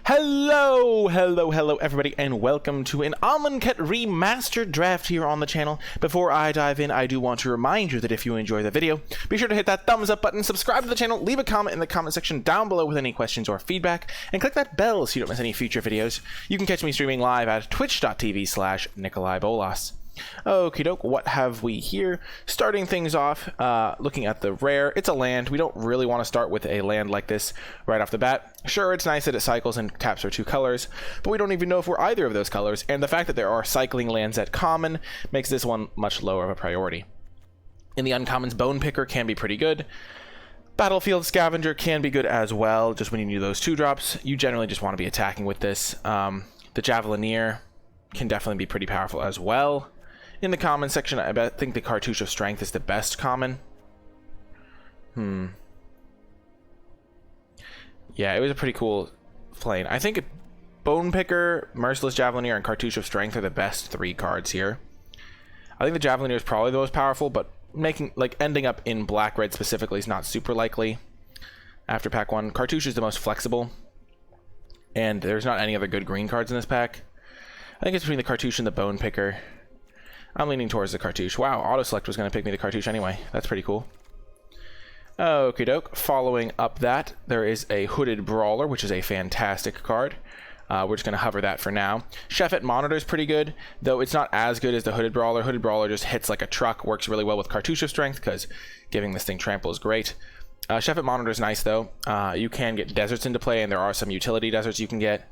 Hello everybody, and welcome to an Amonkhet Remastered draft here on the channel. Before I dive in, I do want to remind you that if you enjoy the video, be sure to hit that thumbs up button, subscribe to the channel, leave a comment in the comment section down below with any questions or feedback, and click that bell so you don't miss any future videos. You can catch me streaming live at twitch.tv/NicolaiBolas. Okie doke, what have we here? Starting things off, looking at the rare, it's a land. We don't really want to start with a land like this right off the bat. Sure, it's nice that it cycles and taps for 2 colors, but we don't even know if we're either of those colors, and the fact that there are cycling lands at common makes this one much lower of a priority. In the uncommons, Bone Picker can be pretty good. Battlefield Scavenger can be good as well, just when you need those 2-drops. You generally just want to be attacking with this. The Javelineer can definitely be pretty powerful as well. In the common section, I think the Cartouche of Strength is the best common. Yeah, it was a pretty cool plane. I think Bone Picker, Merciless Javelineer, and Cartouche of Strength are the best 3 cards here. I think the Javelineer is probably the most powerful, but ending up in black-red specifically is not super likely. After pack 1, Cartouche is the most flexible, and there's not any other good green cards in this pack. I think it's between the Cartouche and the Bone Picker. I'm leaning towards the Cartouche. Wow, Autoselect was going to pick me the Cartouche anyway. That's pretty cool. Okie doke. Following up that, there is a Hooded Brawler, which is a fantastic card. We're just going to hover that for now. Amonkhet Monitor is pretty good, though it's not as good as the Hooded Brawler. Hooded Brawler just hits like a truck, works really well with Cartouche of Strength, because giving this thing trample is great. Amonkhet Monitor is nice, though. You can get deserts into play, and there are some utility deserts you can get.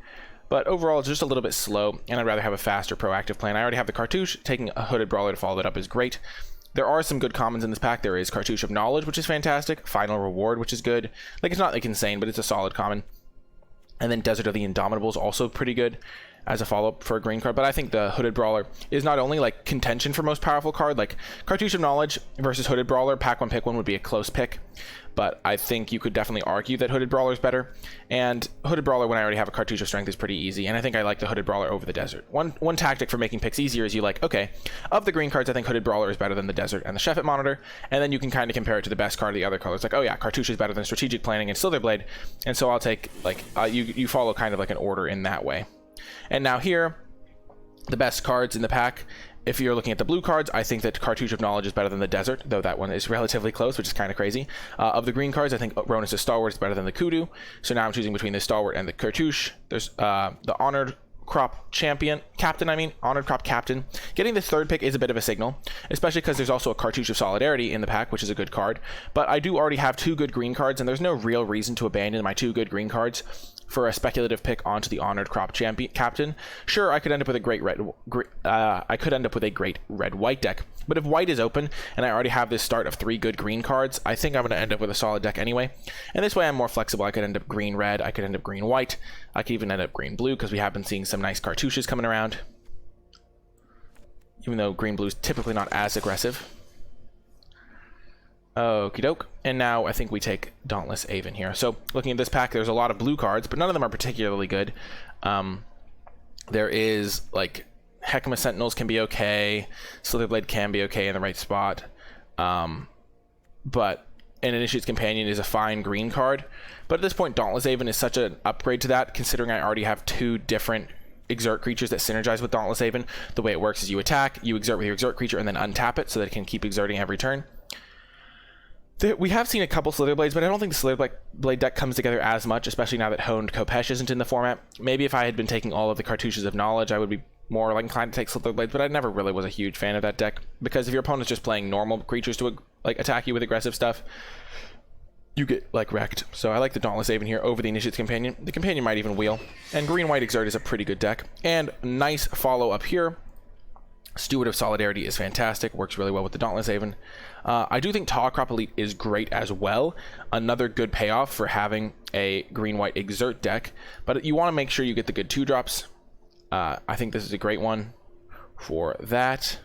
But overall, it's just a little bit slow, and I'd rather have a faster, proactive plan. I already have the Cartouche. Taking a Hooded Brawler to follow that up is great. There are some good commons in this pack. There is Cartouche of Knowledge, which is fantastic. Final Reward, which is good. Like, it's not like insane, but it's a solid common. And then Desert of the Indomitable is also pretty good as a follow-up for a green card. But I think the Hooded Brawler is not only like contention for most powerful card, like Cartouche of Knowledge versus Hooded Brawler, pack 1 pick 1 would be a close pick. But I think you could definitely argue that Hooded Brawler is better. And Hooded Brawler, when I already have a Cartouche of Strength, is pretty easy. And I think I like the Hooded Brawler over the Desert. One tactic for making picks easier is you like, okay, of the green cards, I think Hooded Brawler is better than the Desert and the Amonkhet Monitor. And then you can kind of compare it to the best card of the other colors. Like, oh yeah, Cartouche is better than Strategic Planning and Slitherblade. And so I'll take, like, you follow kind of like an order in that way. And now here, the best cards in the pack. If you're looking at the blue cards, I think that Cartouche of Knowledge is better than the Desert, though that one is relatively close, which is kind of crazy. Of the green cards, I think Ronus' Stalwart is better than the Kudu. So now I'm choosing between the Stalwart and the Cartouche. There's the Honored Crop Captain. Honored Crop Captain. Getting the 3rd pick is a bit of a signal, especially because there's also a Cartouche of Solidarity in the pack, which is a good card. But I do already have 2 good green cards, and there's no real reason to abandon my 2 good green cards for a speculative pick onto the Honored Crop Captain. Sure, I could end up with a great red-white deck, but if white is open and I already have this start of 3 good green cards, I think I'm going to end up with a solid deck anyway. And this way I'm more flexible. I could end up green-red, I could end up green-white, I could even end up green-blue, because we have been seeing some nice Cartouches coming around, even though green-blue is typically not as aggressive. Okie doke. And now I think we take Dauntless Aven here. So looking at this pack, there's a lot of blue cards, but none of them are particularly good. There is like Heckma Sentinels can be okay, Slitherblade can be okay in the right spot, but an Initiate's Companion is a fine green card. But at this point, Dauntless Aven is such an upgrade to that, considering I already have 2 different Exert creatures that synergize with Dauntless Aven. The way it works is you attack, you exert with your Exert creature, and then untap it so that it can keep exerting every turn. We have seen a couple Slitherblades, but I don't think the Slitherblade deck comes together as much, especially now that Honed Kopesh isn't in the format. Maybe if I had been taking all of the Cartouches of Knowledge, I would be more like inclined to take Slitherblades, but I never really was a huge fan of that deck, because if your opponent's just playing normal creatures to like attack you with aggressive stuff, you get like wrecked. So I like the Dauntless Aven here over the Initiate's Companion. The Companion might even wheel. And Green-White Exert is a pretty good deck. And nice follow up here. Steward of Solidarity is fantastic, works really well with the Dauntless Aven. I do think Tall Crop Elite is great as well. Another good payoff for having a green-white Exert deck, but you want to make sure you get the good 2-drops. I think this is a great one for that.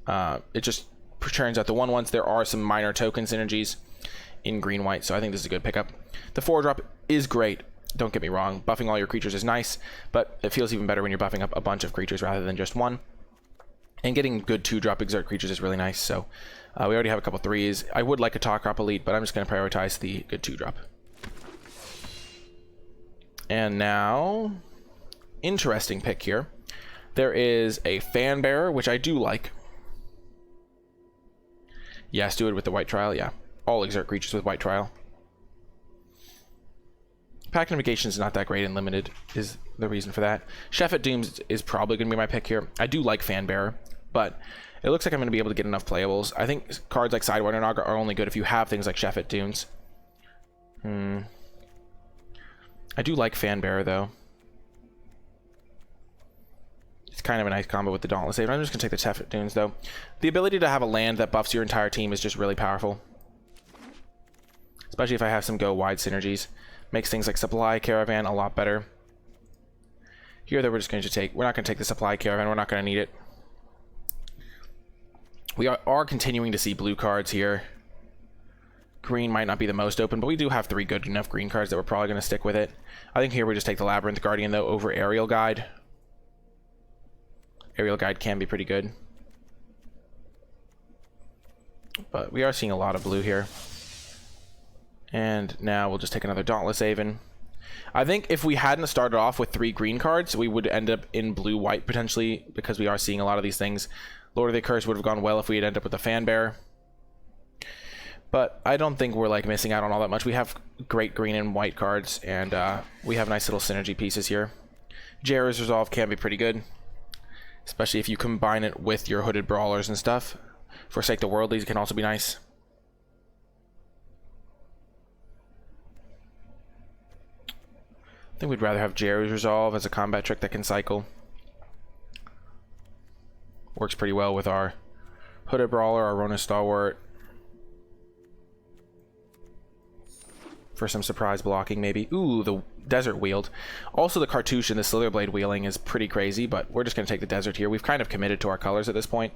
It just churns out the 1/1s. There are some minor token synergies in green-white, so I think this is a good pickup. The 4-drop is great. Don't get me wrong, buffing all your creatures is nice, but it feels even better when you're buffing up a bunch of creatures rather than just one. And getting good 2-drop Exert creatures is really nice, so we already have a couple 3s. I would like a Tall Crop Elite, but I'm just going to prioritize the good 2-drop. And now, interesting pick here. There is a Fan Bearer, which I do like. Yes, do it with the White Trial, yeah. All Exert creatures with White Trial. Pack Navigation is not that great and limited is the reason for that. Chef at Dooms is probably going to be my pick here. I do like Fan Bearer, but it looks like I'm going to be able to get enough playables. I think cards like Sidewinder Naga are only good if you have things like Chef at Dooms. I do like Fan Bearer, though. It's kind of a nice combo with the Dauntless Haven. I'm just going to take the Chef at Dooms, though. The ability to have a land that buffs your entire team is just really powerful. Especially if I have some go-wide synergies. Makes things like Supply Caravan a lot better. Here, though, we're just going to take... We're not going to take the Supply Caravan. We're not going to need it. We are continuing to see blue cards here. Green might not be the most open, but we do have 3 good enough green cards that we're probably going to stick with it. I think here we just take the Labyrinth Guardian, though, over Aerial Guide. Aerial Guide can be pretty good. But we are seeing a lot of blue here. And now we'll just take another Dauntless Haven. I think if we hadn't started off with 3 green cards, we would end up in blue-white potentially, because we are seeing a lot of these things. Lord of the Curse would have gone well if we had ended up with a Fan Bearer. But I don't think we're like missing out on all that much. We have great green and white cards, and we have nice little synergy pieces here. Jera's Resolve can be pretty good, especially if you combine it with your Hooded Brawlers and stuff. Forsake the Worldlies can also be nice. I think we'd rather have Jera's Resolve as a combat trick that can cycle. Works pretty well with our Hooded Brawler, our Rona Stalwart. For some surprise blocking, maybe. Ooh, the Desert Wield. Also, the Cartouche and the Slitherblade wheeling is pretty crazy, but we're just going to take the Desert here. We've kind of committed to our colors at this point,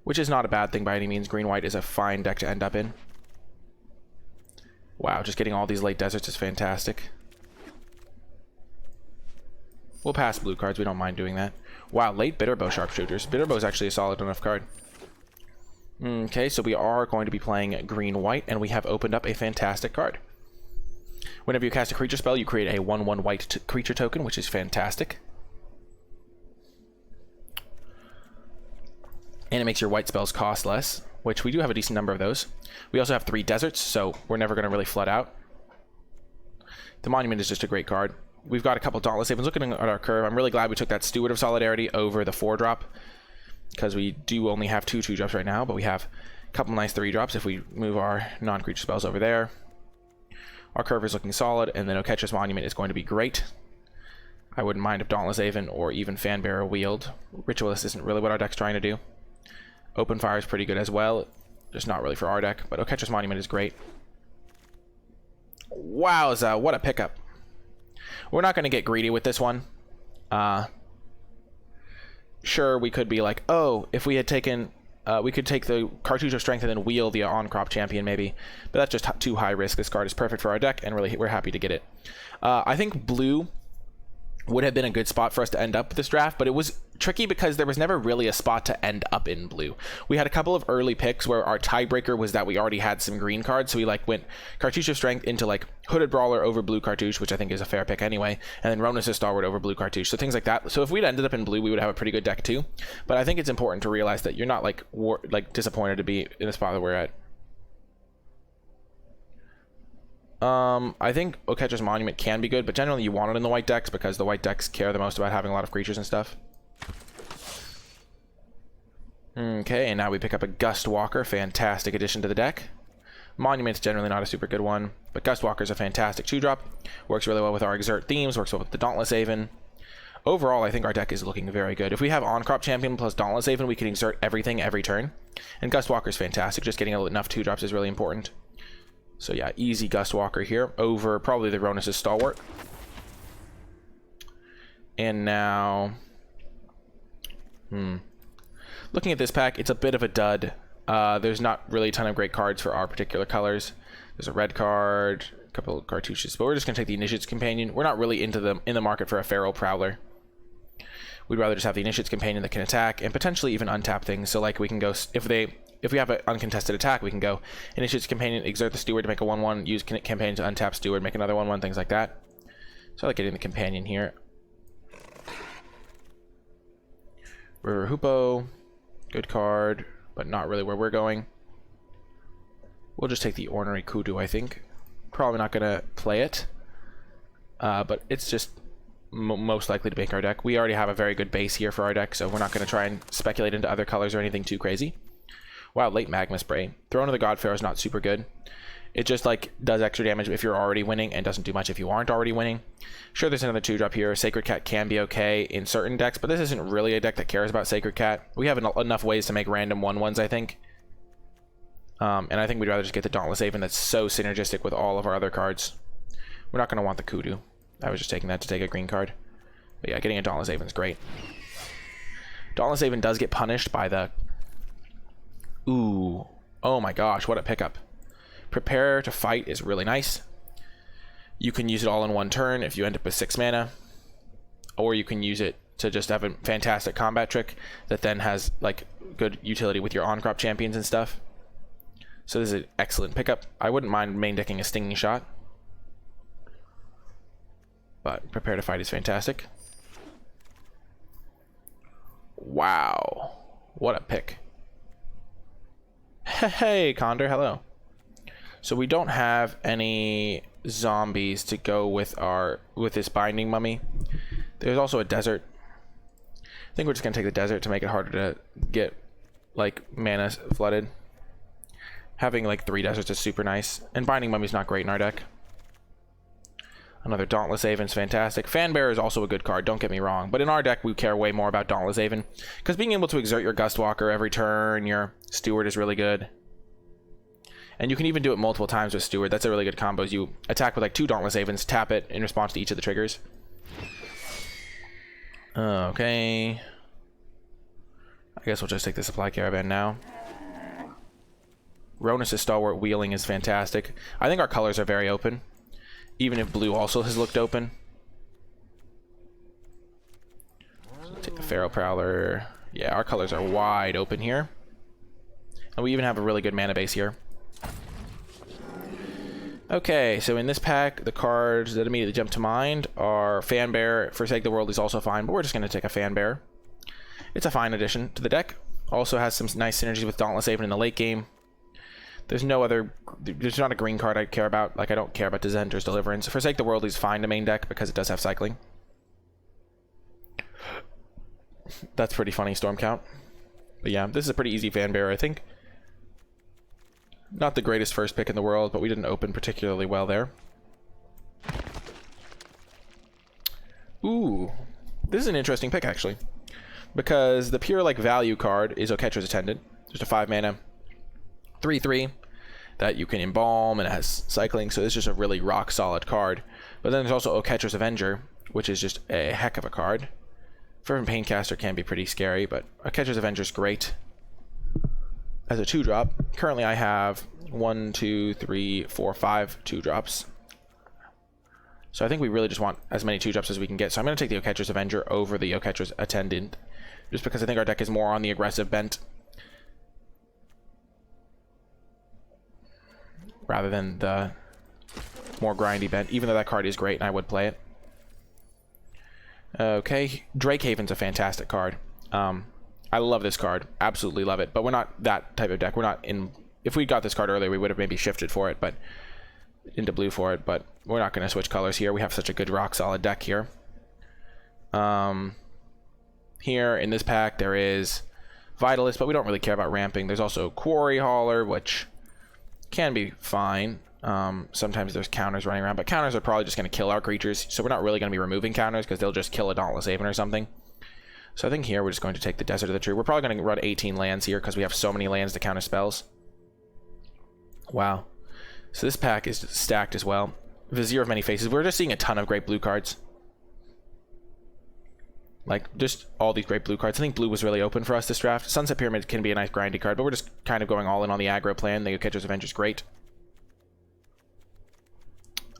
which is not a bad thing by any means. Green-white is a fine deck to end up in. Wow, just getting all these late deserts is fantastic. We'll pass blue cards. We don't mind doing that. Wow, late Bitterbow Sharpshooters. Bitterbow is actually a solid enough card. Okay, so we are going to be playing green-white, and we have opened up a fantastic card. Whenever you cast a creature spell, you create a 1/1 white creature token, which is fantastic. And it makes your white spells cost less, which we do have a decent number of those. We also have 3 deserts, so we're never going to really flood out. The Monument is just a great card. We've got a couple Dauntless Havens. Looking at our curve, I'm really glad we took that Steward of Solidarity over the 4-drop, because we do only have 2 2-drops right now, but we have a couple nice 3-drops if we move our non-creature spells over there. Our curve is looking solid, and then Oketch's Monument is going to be great. I wouldn't mind if Dauntless Haven or even Fan Bearer wheeled. Ritualist isn't really what our deck's trying to do. Open Fire is pretty good as well, just not really for our deck, but Oketch's Monument is great. Wowza, what a pickup. We're not going to get greedy with this one. Sure, we could be like, oh, if we had taken... we could take the Cartouche of Strength and then wheel the on-crop champion, maybe. But that's just too high risk. This card is perfect for our deck, and really, we're happy to get it. I think blue would have been a good spot for us to end up with this draft, but it was tricky because there was never really a spot to end up in blue. We had a couple of early picks where our tiebreaker was that we already had some green cards, so we like went Cartouche of Strength into like Hooded Brawler over blue Cartouche, which I think is a fair pick anyway, and then Ronus' Stalwart over blue Cartouche, so things like that. So if we'd ended up in blue, we would have a pretty good deck too, but I think it's important to realize that you're not like disappointed to be in the spot that we're at. I think Oketch's Monument can be good, but generally you want it in the white decks because the white decks care the most about having a lot of creatures and stuff. Okay, and now we pick up a Gust Walker, fantastic addition to the deck. Monument's generally not a super good one, but Gust Walker's a fantastic 2-drop. Works really well with our Exert themes, works well with the Dauntless Haven. Overall, I think our deck is looking very good. If we have on-crop champion plus Dauntless Haven, we can exert everything every turn. And Gust Walker's fantastic, just getting enough 2-drops is really important. So yeah, easy Gust Walker here over probably the Ronus' Stalwart. And now... looking at this pack, it's a bit of a dud. There's not really a ton of great cards for our particular colors. There's a red card, a couple of cartouches, but we're just going to take the Initiate's Companion. We're not really in the market for a Feral Prowler. We'd rather just have the Initiate's Companion that can attack and potentially even untap things. So like we can go, if we have an uncontested attack, we can go Initiate's Companion, exert the Steward to make a 1/1, use Companion to untap Steward, make another 1/1, things like that. So I like getting the companion here. River Hoopoe, good card, but not really where we're going. We'll just take the Ornery Kudu, I think. Probably not going to play it, but it's just most likely to make our deck. We already have a very good base here for our deck, so we're not going to try and speculate into other colors or anything too crazy. Wow, late Magma Spray. Throne of the God Pharaoh is not super good. It just like does extra damage if you're already winning and doesn't do much if you aren't already winning. Sure, there's another 2-drop here. Sacred Cat can be okay in certain decks, but this isn't really a deck that cares about Sacred Cat. We have enough ways to make random 1/1s, I think. And I think we'd rather just get the Dauntless Haven that's so synergistic with all of our other cards. We're not going to want the Kudu. I was just taking that to take a green card. But yeah, getting a Dauntless Haven is great. Dauntless Haven does get punished by the... Ooh. Oh my gosh, what a pickup. Prepare to Fight is really nice. You can use it all in one turn if you end up with 6 mana. Or you can use it to just have a fantastic combat trick that then has like good utility with your on-crop champions and stuff. So this is an excellent pickup. I wouldn't mind main decking a Stinging Shot. But Prepare to Fight is fantastic. Wow. What a pick. Hey, Condor, hello. So we don't have any zombies to go with this Binding Mummy. There's also a desert. I think we're just gonna take the desert to make it harder to get like mana flooded. Having like 3 deserts is super nice, and Binding Mummy's not great in our deck. Another Dauntless Haven's fantastic. Fanbearer is also a good card, don't get me wrong, but in our deck we care way more about Dauntless Haven because being able to exert your Gustwalker every turn, your Steward is really good. And you can even do it multiple times with Steward. That's a really good combo. You attack with like 2 Dauntless Havens, tap it in response to each of the triggers. Okay. I guess we'll just take the Supply Caravan now. Ronus' Stalwart Wheeling is fantastic. I think our colors are very open, even if blue also has looked open. So take the Pharaoh Prowler. Yeah, our colors are wide open here. And we even have a really good mana base here. Okay, so in this pack, the cards that immediately jump to mind are Fanbearer. Forsake the World is also fine, but we're just going to take a Fanbearer. It's a fine addition to the deck. Also has some nice synergies with Dauntless Haven in the late game. There's not a green card I care about. Like, I don't care about Dissenter's Deliverance. Forsake the World is fine to main deck because it does have cycling. That's pretty funny, Storm Count. But yeah, this is a pretty easy Fanbearer, I think. Not the greatest first pick in the world, but we didn't open particularly well there. Ooh, this is an interesting pick, actually. Because the pure, like, value card is Oketra's Attendant. Just a 5-mana 3/3 that you can embalm, and it has cycling, so it's just a really rock-solid card. But then there's also Oketra's Avenger, which is just a heck of a card. Fervent Paincaster can be pretty scary, but Oketra's Avenger is great as a 2-drop. Currently I have 1, 2, 3, 4, 5 2-drops. So I think we really just want as many 2-drops as we can get. So I'm going to take the Oketra's Avenger over the Oketra's Attendant, just because I think our deck is more on the aggressive bent rather than the more grindy bent, even though that card is great and I would play it. Okay, Drakehaven's a fantastic card. I love this card, absolutely love it, but we're not that type of deck. We're not in... If we got this card earlier, we would have maybe shifted for it, but into blue for it, but we're not going to switch colors here. We have such a good rock-solid deck here. Here in this pack, there is Vitalist, but we don't really care about ramping. There's also Quarry Hauler, which can be fine. Sometimes there's counters running around, but counters are probably just going to kill our creatures, so we're not really going to be removing counters because they'll just kill a Dauntless Haven or something. So I think here we're just going to take the Desert of the True. We're probably going to run 18 lands here because we have so many lands to counter spells. Wow. So this pack is stacked as well. Vizier of Many Faces. We're just seeing a ton of great blue cards. Like, just all these great blue cards. I think blue was really open for us this draft. Sunset Pyramid can be a nice grindy card, but we're just kind of going all in on the aggro plan. The Oketra's Avenger is great.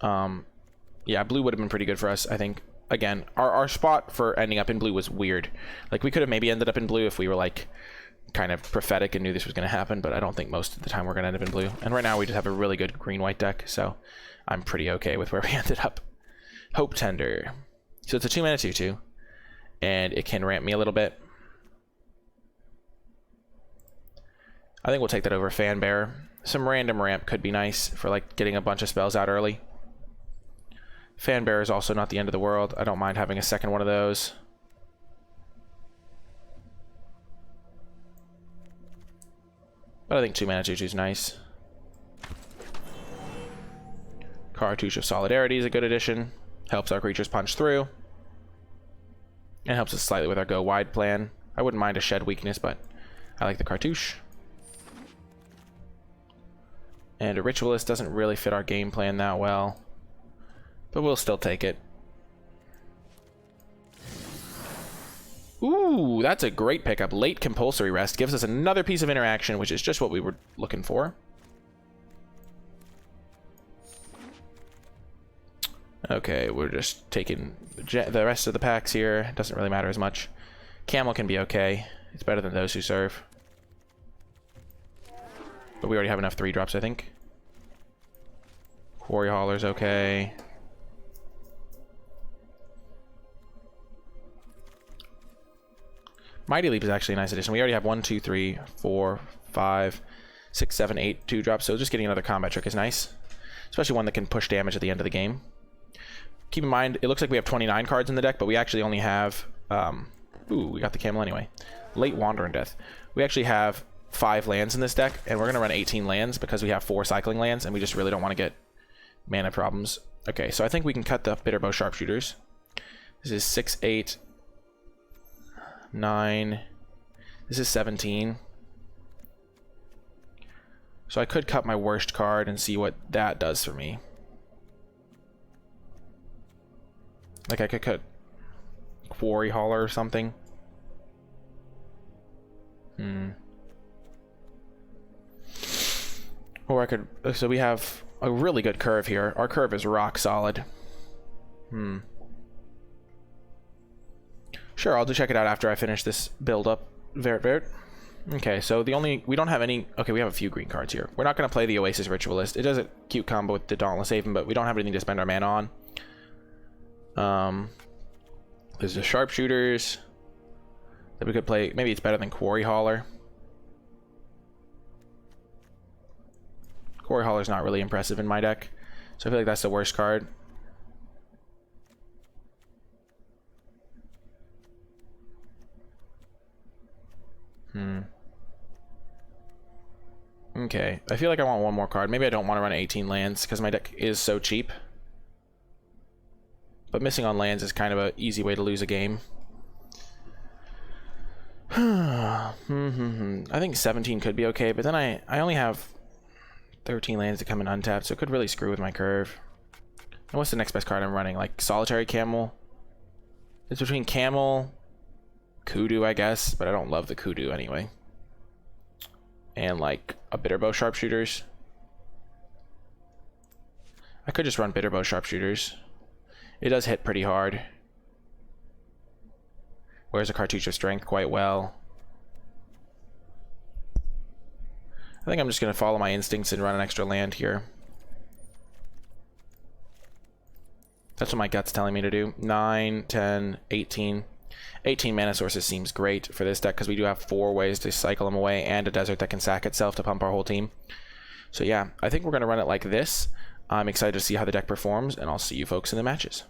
Yeah, blue would have been pretty good for us, I think. Again, our spot for ending up in blue was weird. Like, we could have maybe ended up in blue if we were, like, kind of prophetic and knew this was going to happen, but I don't think most of the time we're going to end up in blue. And right now we just have a really good green-white deck, so I'm pretty okay with where we ended up. Hope Tender. So it's a 2-mana 2/2, and it can ramp me a little bit. I think we'll take that over Fan Bearer. Some random ramp could be nice for like getting a bunch of spells out early. Fan Bearer is also not the end of the world. I don't mind having a second one of those. But I think 2-mana 2/2 is nice. Cartouche of Solidarity is a good addition. Helps our creatures punch through. And helps us slightly with our go wide plan. I wouldn't mind a Shed Weakness, but I like the Cartouche. And a Ritualist doesn't really fit our game plan that well. But we'll still take it. Ooh, that's a great pickup. Late Compulsory Rest gives us another piece of interaction, which is just what we were looking for. Okay, we're just taking the rest of the packs here. Doesn't really matter as much. Camel can be okay. It's better than those who serve. But we already have enough 3-drops, I think. Quarry Hauler's okay. Mighty Leap is actually a nice addition. We already have 1, 2, 3, 4, 5, 6, 7, 8 2-drops, so just getting another combat trick is nice. Especially one that can push damage at the end of the game. Keep in mind, it looks like we have 29 cards in the deck, but we actually only have... ooh, we got the Camel anyway. Late Wandering Death. We actually have 5 lands in this deck, and we're going to run 18 lands because we have 4 cycling lands, and we just really don't want to get mana problems. Okay, so I think we can cut the Bitterbow Sharpshooters. This is 6, 8, 9. This is 17. So I could cut my worst card and see what that does for me. Like I could cut Quarry Hauler or something. Or I could... So we have a really good curve here. Our curve is rock solid. Sure, I'll just check it out after I finish this build up. Vert. Okay, so the only... We don't have any... Okay, we have a few green cards here. We're not going to play the Oasis Ritualist. It does a cute combo with the Dauntless Haven, but we don't have anything to spend our mana on. There's the Sharpshooters that we could play. Maybe it's better than Quarry Hauler. Quarry Hauler's not really impressive in my deck, so I feel like that's the worst card. Okay, I feel like I want one more card. Maybe I don't want to run 18 lands because my deck is so cheap. But missing on lands is kind of an easy way to lose a game. I think 17 could be okay, but then I only have 13 lands to come in untapped, so it could really screw with my curve. And what's the next best card I'm running? Like Solitary Camel? It's between Camel, Kudu, I guess, but I don't love the Kudu anyway. And like a Bitterbow Sharpshooters. I could just run Bitterbow Sharpshooters. It does hit pretty hard. Wears a Cartouche of Strength quite well. I think I'm just going to follow my instincts and run an extra land here. That's what my gut's telling me to do. 9, 10, 18. 18 mana sources seems great for this deck because we do have 4 ways to cycle them away and a desert that can sack itself to pump our whole team. So yeah, I think we're going to run it like this. I'm excited to see how the deck performs, and I'll see you folks in the matches.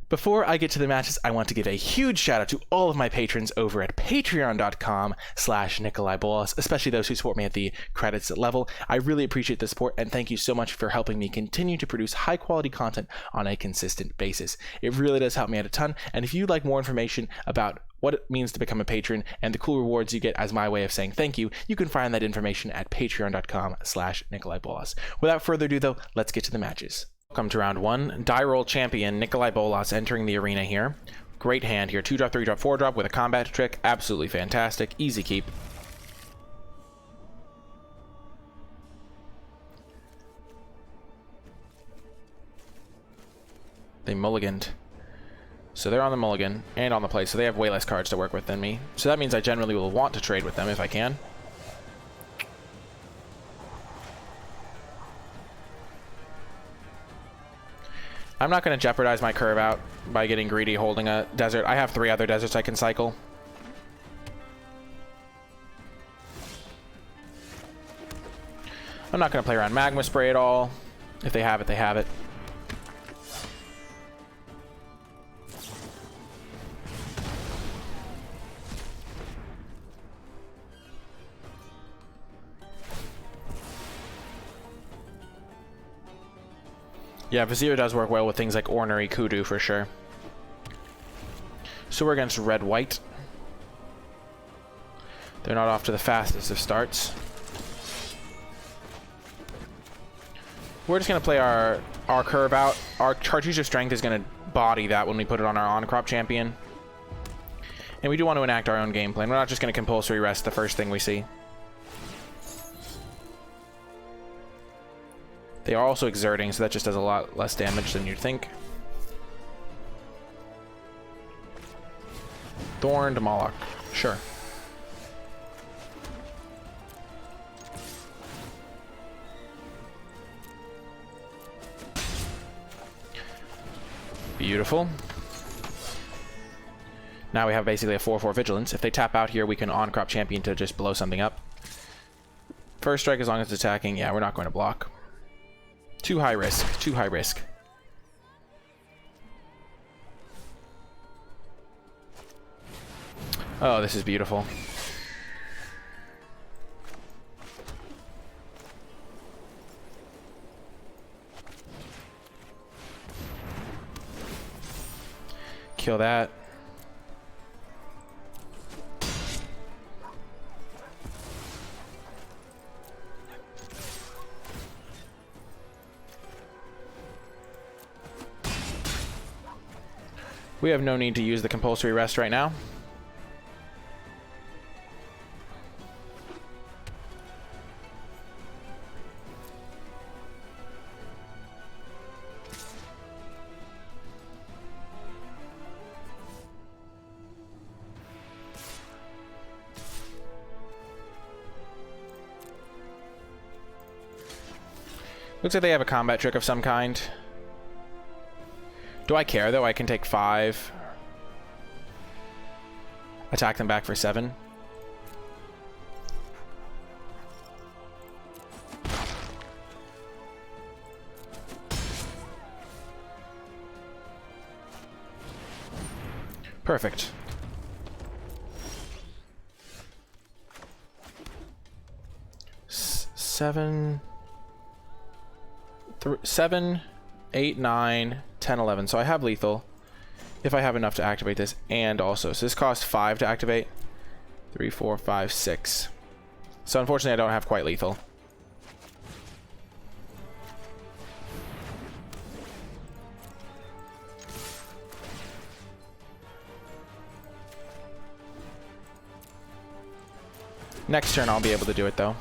Before I get to the matches, I want to give a huge shout out to all of my patrons over at patreon.com/NicolaiBolas, especially those who support me at the credits level. I really appreciate the support, and thank you so much for helping me continue to produce high quality content on a consistent basis. It really does help me out a ton, and if you'd like more information about what it means to become a patron and the cool rewards you get as my way of saying thank you, you can find that information at patreon.com/NicolaiBolas. Without further ado though, let's get to the matches. Welcome to round 1. Die roll champion NicolaiBolas entering the arena here. Great hand here. 2-drop, 3-drop, 4-drop with a combat trick. Absolutely fantastic. Easy keep. They mulliganed. So they're on the mulligan and on the play, so they have way less cards to work with than me. So that means I generally will want to trade with them if I can. I'm not going to jeopardize my curve out by getting greedy holding a desert. I have 3 other deserts I can cycle. I'm not going to play around Magma Spray at all. If they have it, they have it. Yeah, Vizier does work well with things like Ornery Kudu for sure. So we're against red-white. They're not off to the fastest of starts. We're just going to play our curve out. Our Cartouche of Strength is going to body that when we put it on our on-crop champion. And we do want to enact our own game plan. We're not just going to compulsory rest the first thing we see. They are also exerting, so that just does a lot less damage than you'd think. Thorn to Moloch. Sure. Beautiful. Now we have basically a 4/4 Vigilance. If they tap out here, we can on-crop champion to just blow something up. First strike as long as it's attacking. Yeah, we're not going to block. Too high risk. Too high risk. Oh, this is beautiful. Kill that. We have no need to use the compulsory rest right now. Looks like they have a combat trick of some kind. Do I care, though? I can take 5. Attack them back for 7. Perfect. Seven, 8, 9, 10, 11. So I have lethal if I have enough to activate this, and also so this costs 5 to activate. 3, 4, 5, 6. So unfortunately I don't have quite lethal. Next turn I'll be able to do it though.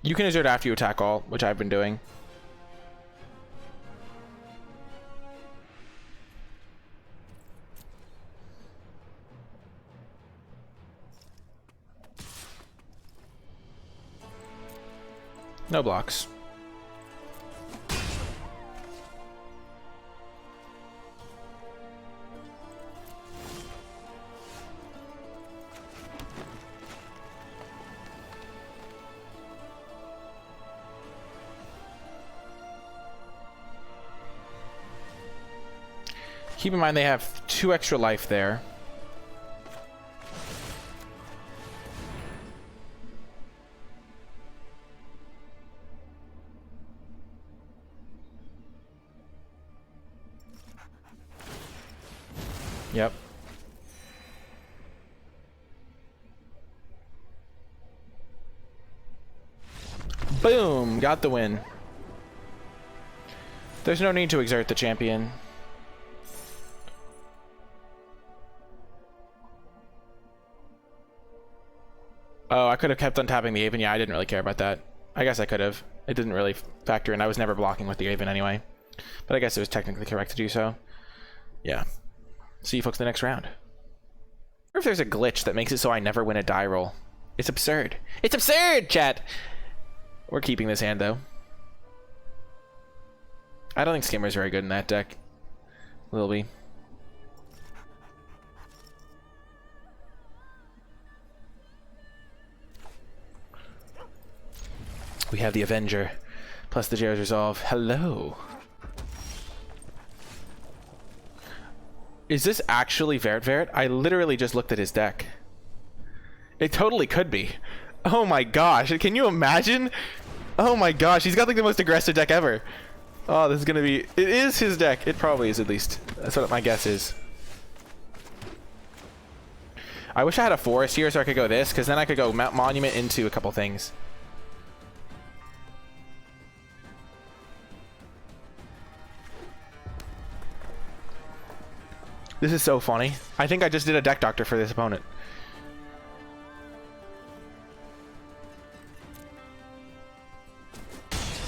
You can exert after you attack all, which I've been doing. No blocks. Keep in mind they have 2 extra life there. Yep. Boom! Got the win. There's no need to exert the champion. Oh, I could have kept on tapping the Aven. Yeah, I didn't really care about that. I guess I could have. It didn't really factor in. I was never blocking with the Aven anyway. But I guess it was technically correct to do so. Yeah. See you folks in the next round. Or if there's a glitch that makes it so I never win a die roll. It's absurd. It's absurd, chat! We're keeping this hand, though. I don't think Skimmer's very good in that deck. Will be. We have the Avenger, plus the Jared's Resolve. Hello. Is this actually Vert? I literally just looked at his deck. It totally could be. Oh my gosh, can you imagine? Oh my gosh, he's got like the most aggressive deck ever. Oh, this is gonna be... It is his deck. It probably is, at least. That's what my guess is. I wish I had a forest here so I could go this, because then I could go Monument into a couple things. This is so funny. I think I just did a deck doctor for this opponent.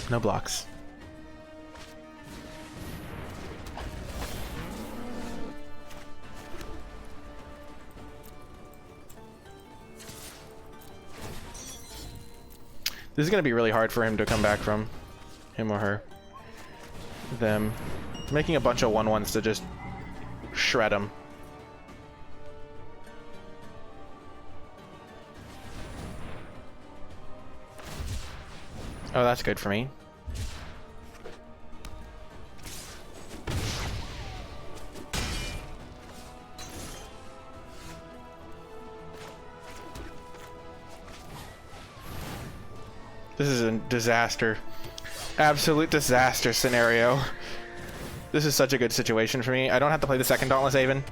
No blocks. This is going to be really hard for him to come back from. Him or her. Them. Making a bunch of 1/1s to just shred him. Oh, that's good for me. This is a disaster. Absolute disaster scenario. This is such a good situation for me. I don't have to play the second Dauntless Haven,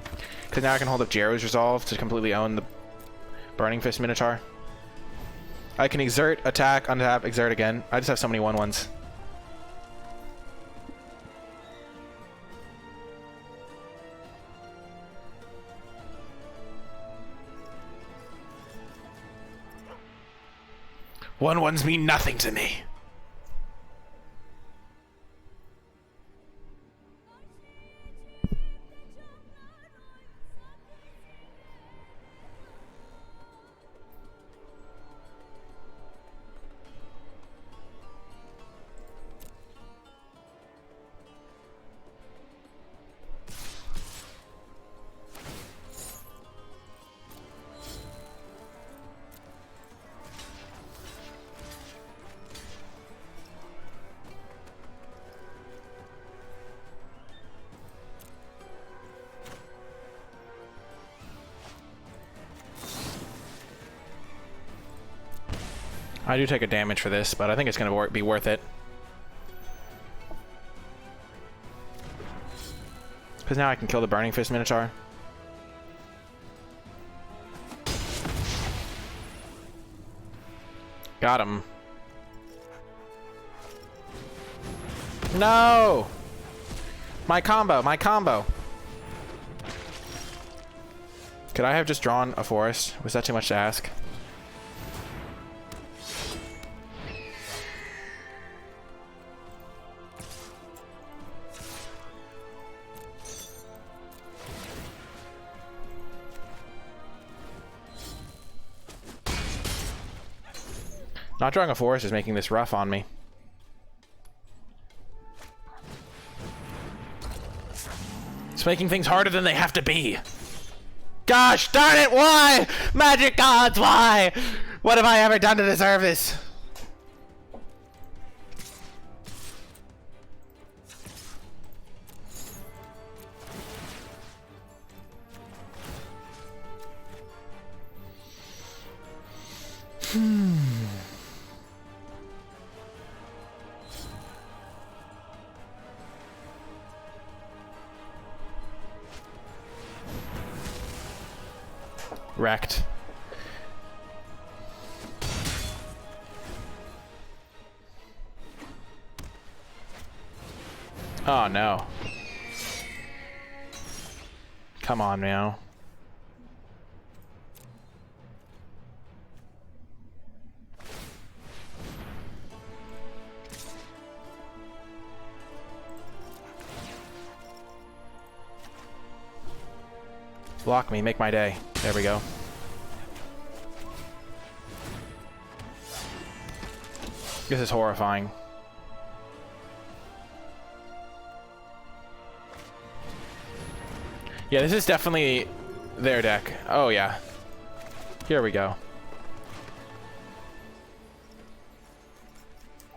because now I can hold up Jero's Resolve to completely own the Burning Fist Minotaur. I can exert, attack, untap, exert again. I just have so many 1/1s. One ones mean nothing to me. I do take a damage for this, but I think it's going to be worth it. Because now I can kill the Burning Fist Minotaur. Got him. No! My combo, my combo! Could I have just drawn a forest? Was that too much to ask? Not drawing a forest is making this rough on me. It's making things harder than they have to be. Gosh darn it, why? Magic gods, why? What have I ever done to deserve this? Wrecked. Oh no. Come on now. Block me, make my day. There we go. This is horrifying. Yeah, this is definitely their deck. Oh, yeah. Here we go.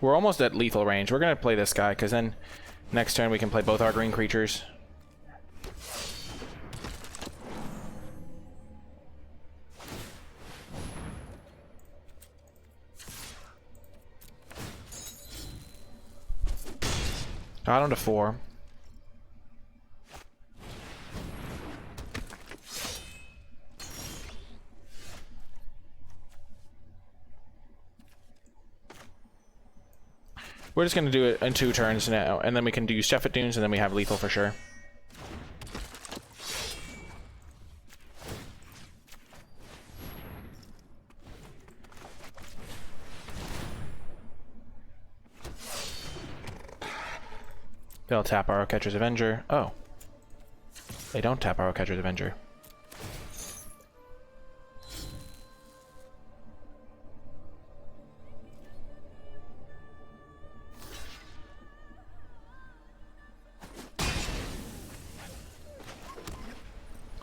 We're almost at lethal range. We're going to play this guy, because then next turn we can play both our green creatures. Got him to 4. We're just going to do it in 2 turns now, and then we can do Shepherd Dunes, and then we have lethal for sure. They'll tap Arrowcatcher's Avenger. Oh. They don't tap Arrowcatcher's Avenger.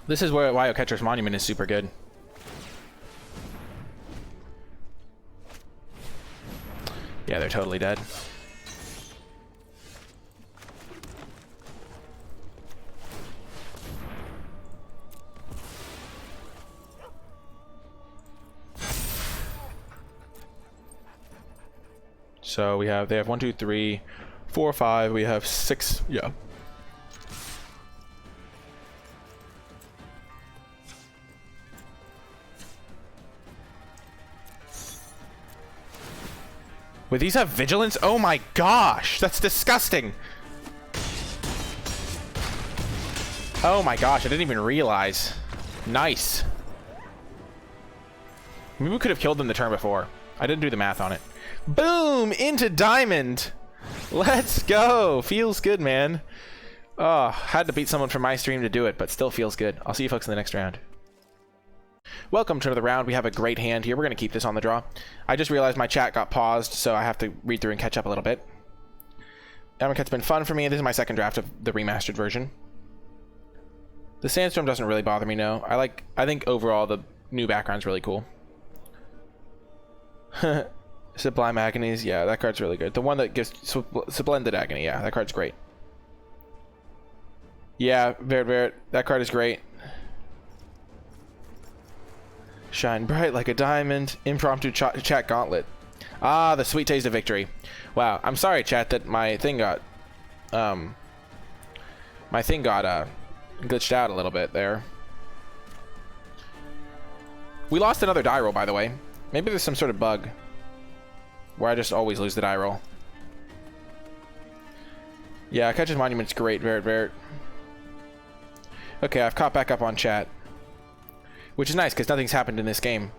This is where Arrowcatcher's Monument is super good. Yeah, they're totally dead. So they have 1, 2, 3, 4, 5. We have 6. Yeah. Wait, these have vigilance? Oh my gosh, that's disgusting. Oh my gosh, I didn't even realize. Nice. Maybe we could have killed them the turn before. I didn't do the math on it. Boom! Into diamond! Let's go! Feels good, man. Oh, had to beat someone from my stream to do it, but still feels good. I'll see you folks in the next round. Welcome to another round. We have a great hand here. We're going to keep this on the draw. I just realized my chat got paused, so I have to read through and catch up a little bit. Amonkhet's been fun for me. This is my second draft of the remastered version. The Sandstorm doesn't really bother me, no. I think overall the new background's really cool. Sublime Agonies, yeah, that card's really good. The one that gives Splendid Agony, yeah, that card's great. Yeah, Vert, that card is great. Shine bright like a diamond. Impromptu chat gauntlet. Ah, the sweet taste of victory. Wow, I'm sorry, chat, that my thing got glitched out a little bit there. We lost another die roll, by the way. Maybe there's some sort of bug where I just always lose the die roll. Yeah, Catcher's Monument's great, Vert. Okay, I've caught back up on chat. Which is nice, because nothing's happened in this game.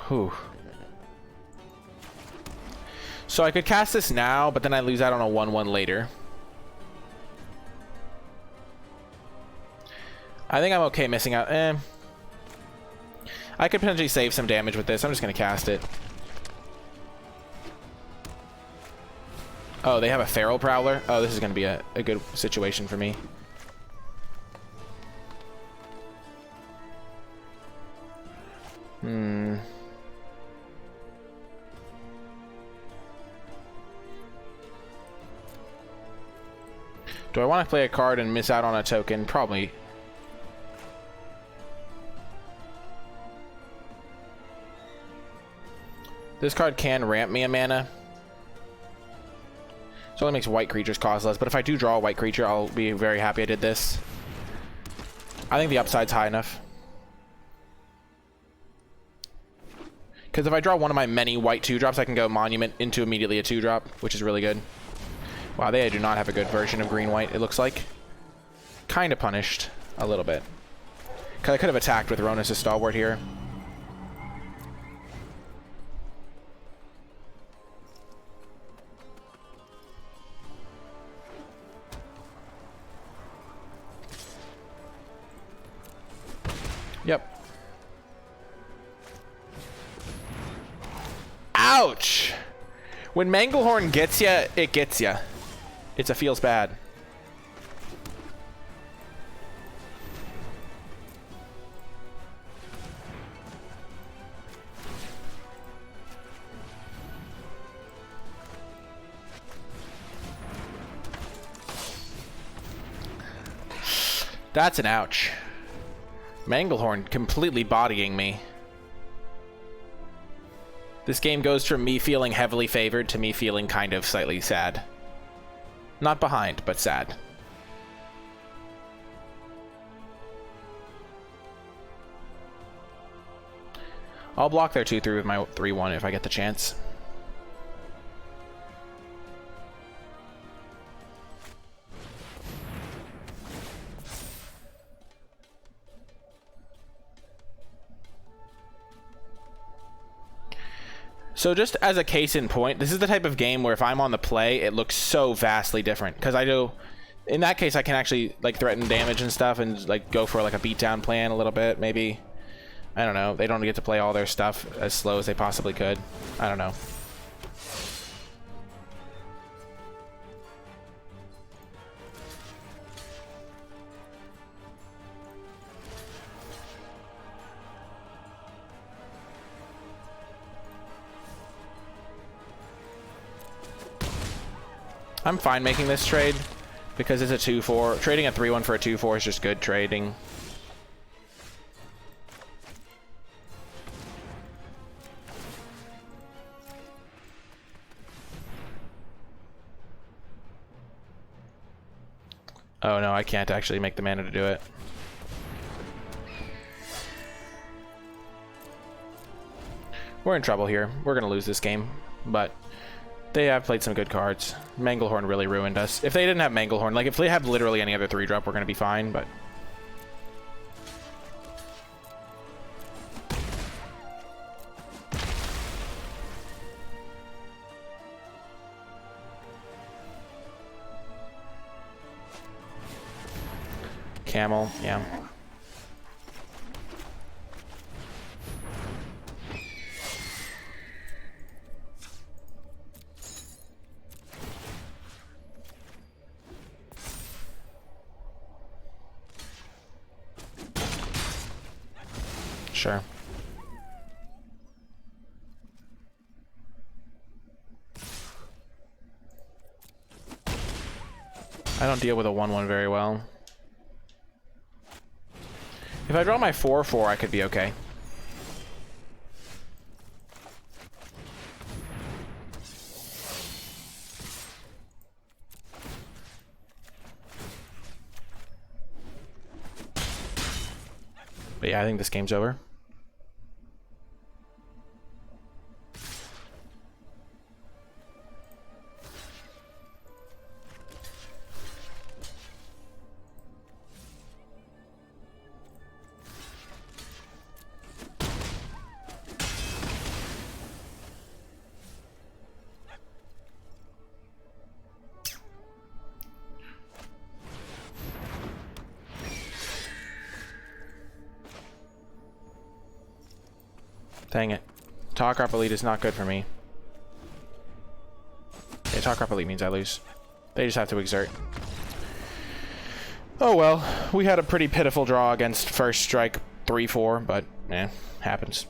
Whew. So I could cast this now, but then I lose out on a 1/1 later. I think I'm okay missing out. I could potentially save some damage with this. I'm just going to cast it. Oh, they have a Feral Prowler? Oh, this is going to be a good situation for me. Do I want to play a card and miss out on a token? Probably. This card can ramp me a mana. So it only makes white creatures cost less, but if I do draw a white creature, I'll be very happy I did this. I think the upside's high enough. Because if I draw one of my many white 2-drops, I can go Monument into immediately a 2-drop, which is really good. Wow, they do not have a good version of green-white, it looks like. Kind of punished a little bit. Because I could have attacked with Ronus' Stalwart here. Yep. Ouch! When Manglehorn gets ya, it gets ya. It feels bad. That's an ouch. Manglehorn completely bodying me. This game goes from me feeling heavily favored to me feeling kind of slightly sad. Not behind, but sad. I'll block their 2-3 with my 3-1 if I get the chance. So just as a case in point, this is the type of game where if I'm on the play, it looks so vastly different. Because I do, in that case, I can actually like threaten damage and stuff and like go for like a beatdown plan a little bit, maybe. I don't know. They don't get to play all their stuff as slow as they possibly could. I don't know. I'm fine making this trade because it's a 2-4. Trading a 3-1 for a 2-4 is just good trading. Oh no, I can't actually make the mana to do it. We're in trouble here. We're gonna lose this game, but they have played some good cards. Manglehorn really ruined us. If they didn't have Manglehorn, like if they have literally any other 3-drop, we're gonna be fine, but... Camel, yeah. Sure. I don't deal with a 1-1 very well. If I draw my 4-4, I could be okay. But yeah, I think this game's over. Dang it. Talk Up Elite is not good for me. Yeah, Talk Up Elite means I lose. They just have to exert. Oh well, we had a pretty pitiful draw against First Strike 3-4, but eh, happens.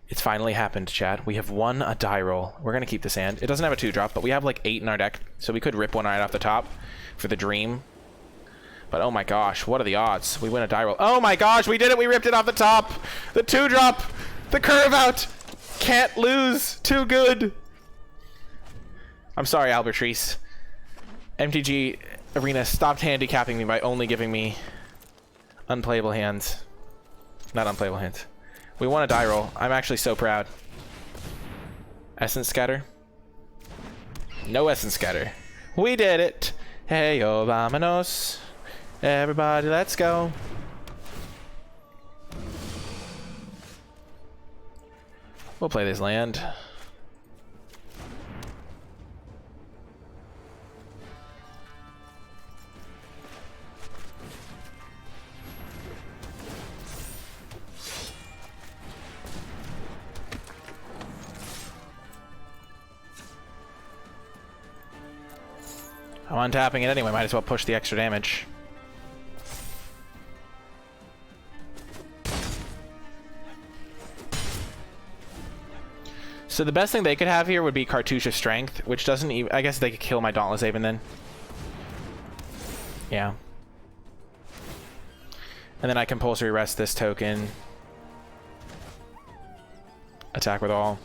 It's finally happened, chat. We have won a die roll. We're gonna keep this hand. It doesn't have a 2-drop, but we have like 8 in our deck, so we could rip one right off the top for the dream. But oh my gosh, what are the odds? We win a die roll. Oh my gosh, we did it! We ripped it off the top! The 2-drop! The curve out! Can't lose! Too good! I'm sorry, Albertrice. MTG Arena stopped handicapping me by only giving me unplayable hands. Not unplayable hands. We won a die roll. I'm actually so proud. Essence Scatter? No Essence Scatter. We did it! Hey yo, vámonos! Everybody, let's go. We'll play this land. I'm untapping it anyway, might as well push the extra damage. So the best thing they could have here would be Cartouche of Strength, which doesn't even... I guess they could kill my Dauntless Haven then. Yeah. And then I compulsory rest this token. Attack with all.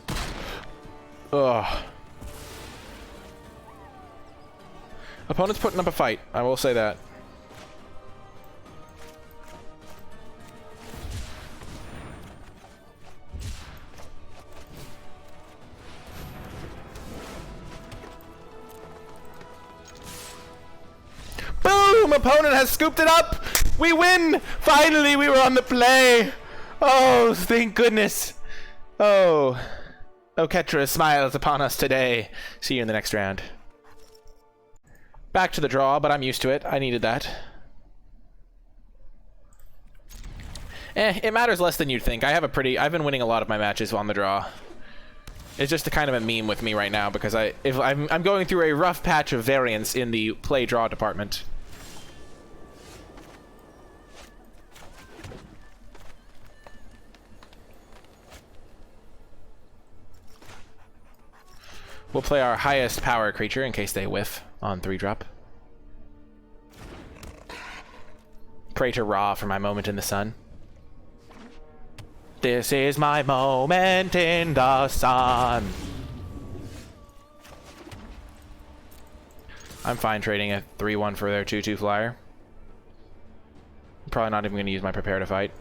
Ugh. Opponent's putting up a fight, I will say that. Boom! Opponent has scooped it up! We win! Finally, we were on the play! Oh, thank goodness! Oh. Oketra smiles upon us today. See you in the next round. Back to the draw, but I'm used to it. I needed that. It matters less than you'd think. I've been winning a lot of my matches on the draw. It's just a kind of a meme with me right now because I'm going through a rough patch of variance in the play draw department. We'll play our highest power creature in case they whiff on 3-drop. Pray to Ra for my moment in the sun. This is my moment in the sun. I'm fine trading a 3-1 for their 2-2 flyer. I'm probably not even going to use my prepare to fight.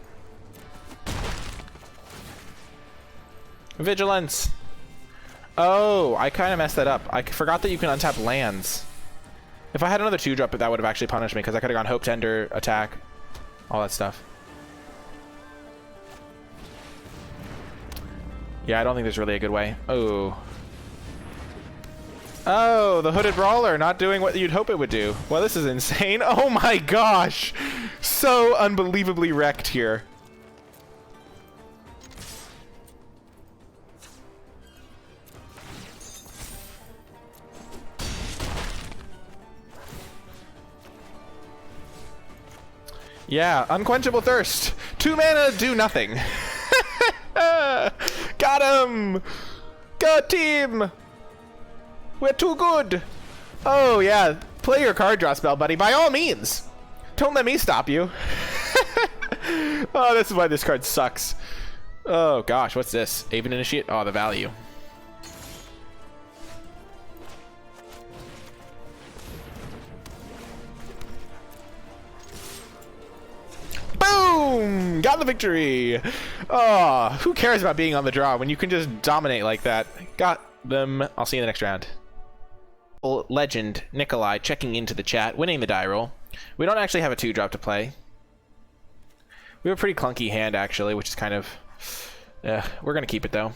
Vigilance! Oh, I kind of messed that up. I forgot that you can untap lands. If I had another 2-drop, that would have actually punished me because I could have gone Hope Tender, attack, all that stuff. Yeah, I don't think there's really a good way. Oh. Oh, the Hooded Brawler not doing what you'd hope it would do. Well, this is insane. Oh my gosh! So unbelievably wrecked here. Yeah, Unquenchable Thirst. 2 mana, do nothing. Got him! Go team! We're too good! Oh yeah, play your card draw spell, buddy, by all means! Don't let me stop you. Oh, this is why this card sucks. Oh gosh, what's this? Aven Initiate? Oh, the value. Boom! Got the victory! Oh, who cares about being on the draw when you can just dominate like that? Got them. I'll see you in the next round. Legend Nikolai checking into the chat, winning the die roll. We don't actually have a 2-drop to play. We have a pretty clunky hand, actually, which is kind of... we're going to keep it, though.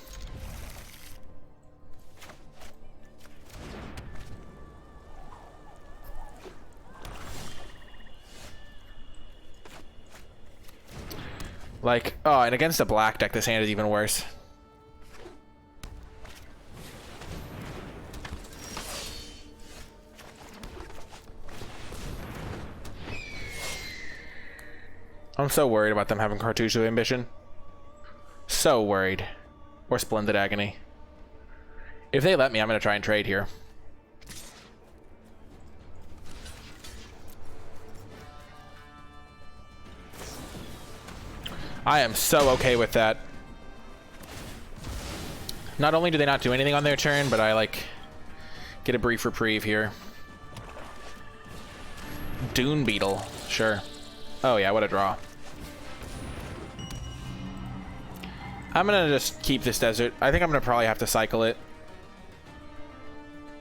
Like, oh, and against a black deck, this hand is even worse. I'm so worried about them having Cartouche of Ambition. So worried. Or Splendid Agony. If they let me, I'm going to try and trade here. I am so okay with that. Not only do they not do anything on their turn, but I, like, get a brief reprieve here. Dune Beetle. Sure. Oh, yeah, what a draw. I'm gonna just keep this desert. I think I'm gonna probably have to cycle it.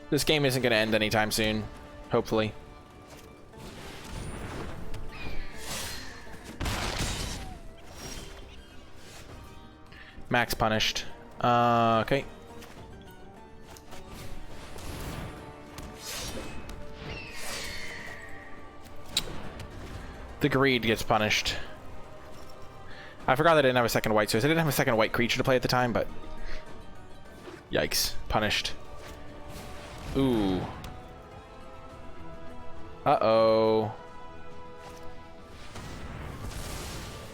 This game isn't gonna end anytime soon. Hopefully. Max punished. Okay. The greed gets punished. I forgot that I didn't have a second white source. I didn't have a second white creature to play at the time, but... Yikes. Punished. Ooh. Uh-oh.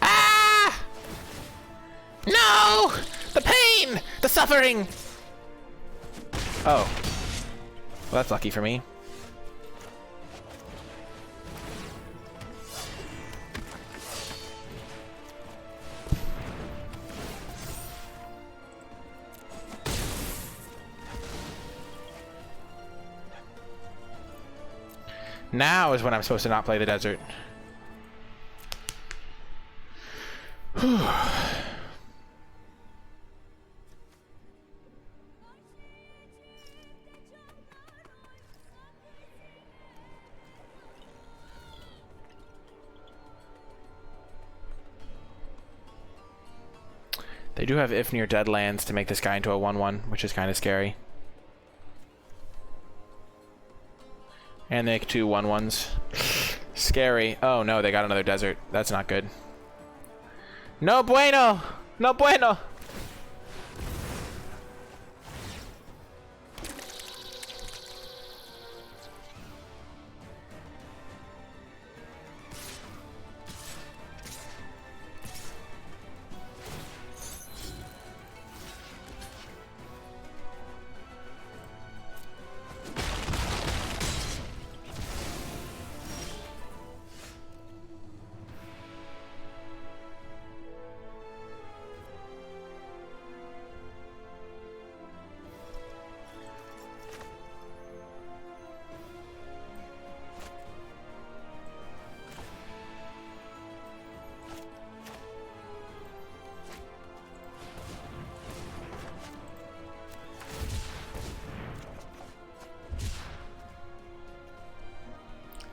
Ah! No! The pain! The suffering! Oh. Well, that's lucky for me. Now is when I'm supposed to not play the desert. They do have if near dead lands to make this guy into a 1/1, which is kind of scary. And they make 2 1/1s. Scary. Oh no, they got another desert. That's not good. No bueno! No bueno!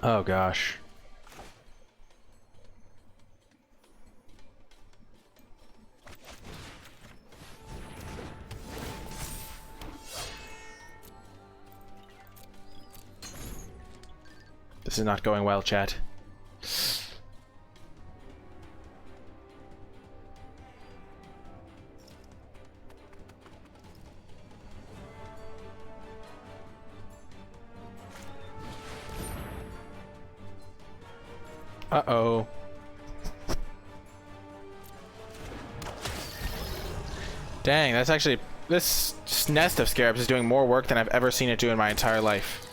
Oh gosh. This is not going well, chat. Uh-oh. Dang, that's actually... This nest of scarabs is doing more work than I've ever seen it do in my entire life.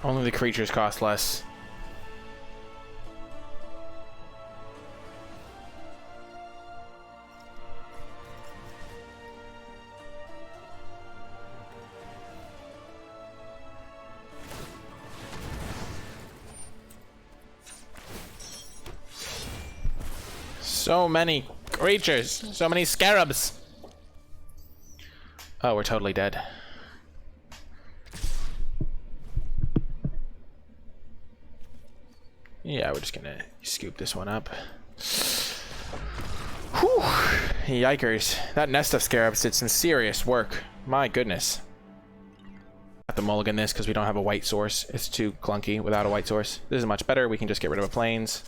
Only the creatures cost less. So many creatures, so many scarabs. Oh, we're totally dead. Yeah, we're just gonna scoop this one up. Whew! Yikers. That nest of scarabs did some serious work. My goodness. Have to mulligan this because we don't have a white source. It's too clunky without a white source. This is much better. We can just get rid of a plains.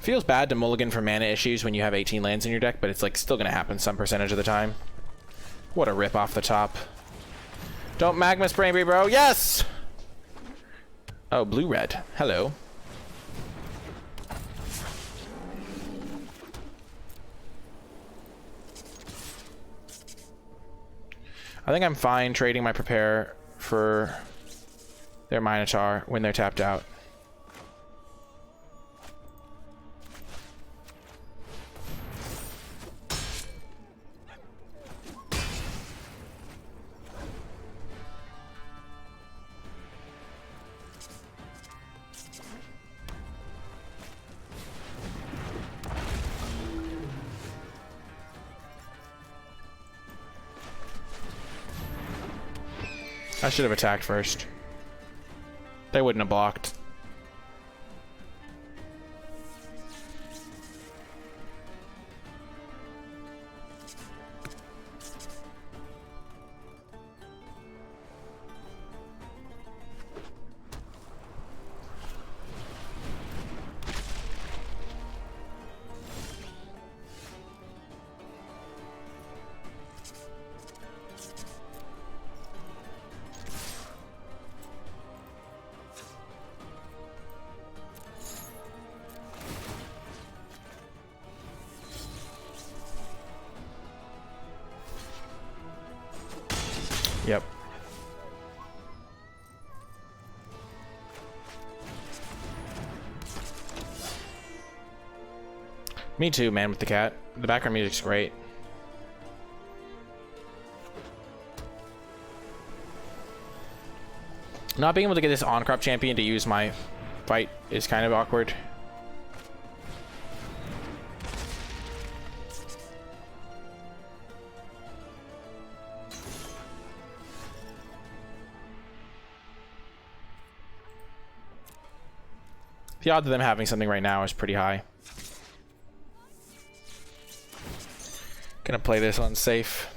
Feels bad to mulligan for mana issues when you have 18 lands in your deck, but it's like still gonna happen some percentage of the time. What a rip off the top. Don't magma spray me, bro. Yes! Oh, blue-red. Hello. I think I'm fine trading my prepare for their Minotaur when they're tapped out. I should have attacked first. They wouldn't have blocked. Yep. Me too, man, with the cat. The background music's great. Not being able to get this on-crop champion to use my fight is kind of awkward. The odds of them having something right now is pretty high. Gonna play this on safe.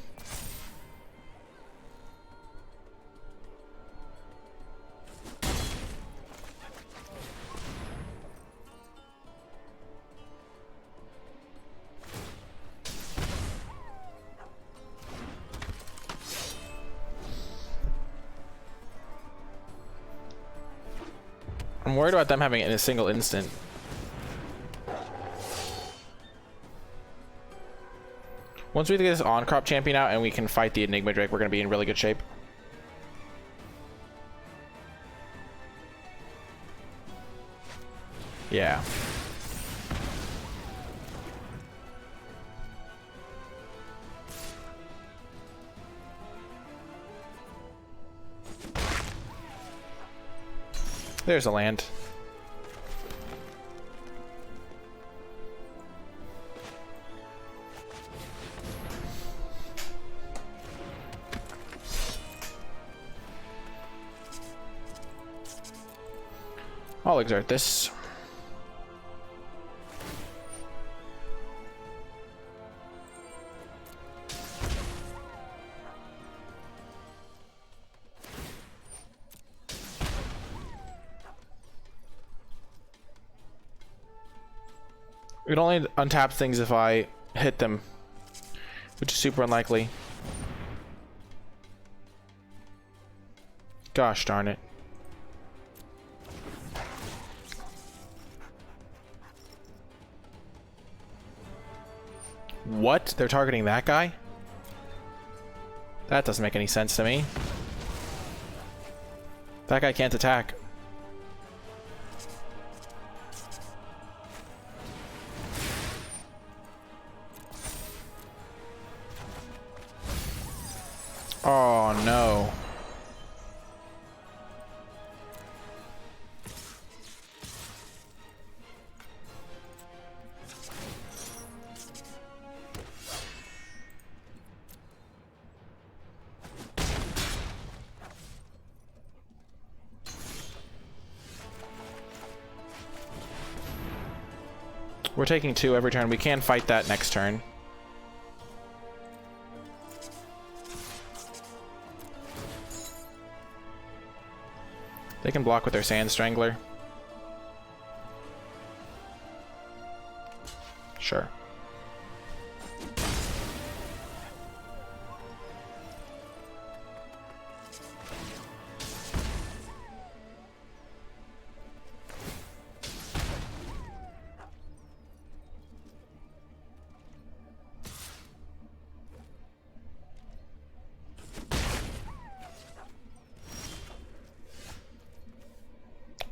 I'm worried about them having it in a single instant. Once we get this on-crop champion out and we can fight the Enigma Drake, we're going to be in really good shape. Yeah. There's a land. I'll exert this. It only untaps things if I hit them, which is super unlikely. Gosh darn it. What? They're targeting that guy? That doesn't make any sense to me. That guy can't attack. Oh no. We're taking 2 every turn. We can fight that next turn. They can block with their Sand Strangler. Sure.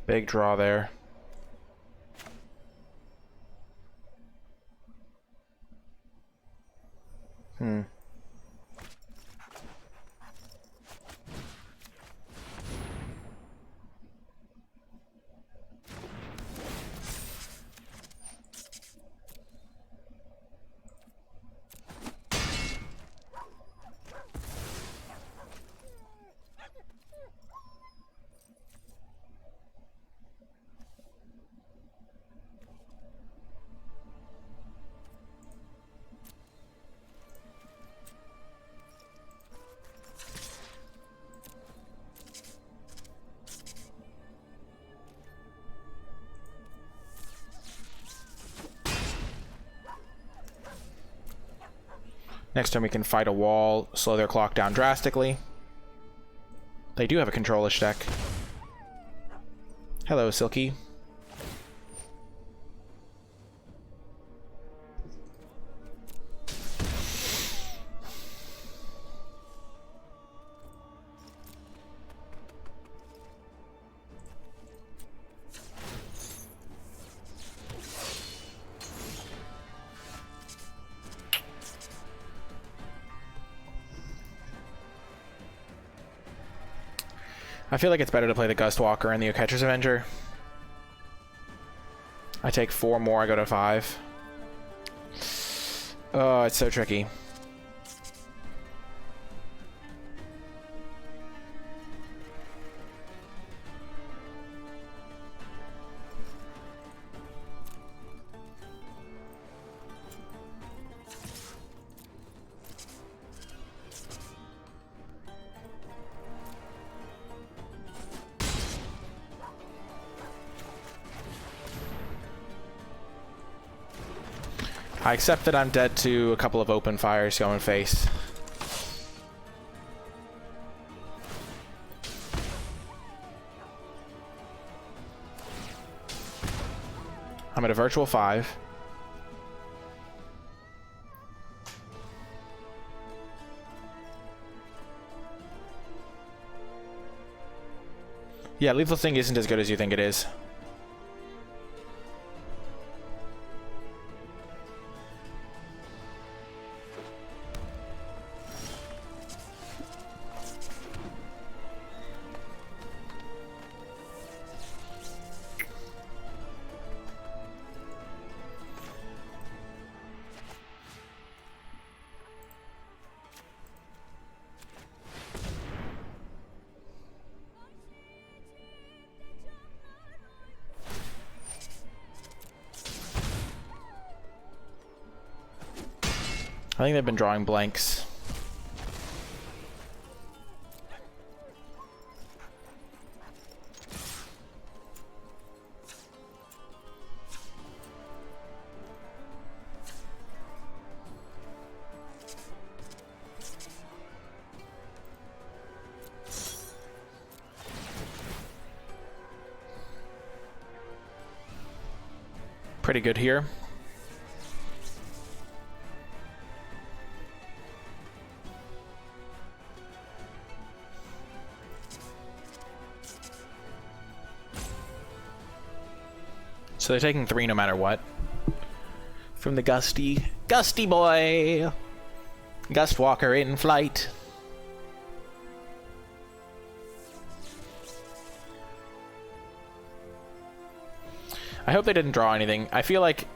Big draw there. Next turn we can fight a wall, slow their clock down drastically. They do have a control-ish deck. Hello, Silky. I feel like it's better to play the Gustwalker and the Catcher's Avenger. I take 4 more, I go to 5. Oh, it's so tricky. I accept that I'm dead to a couple of open fires going face. I'm at a virtual 5. Yeah, Lethal Thing isn't as good as you think it is. I think they've been drawing blanks. Pretty good here. So they're taking 3 no matter what. From the Gusty boy! Gustwalker in flight. I hope they didn't draw anything. I feel like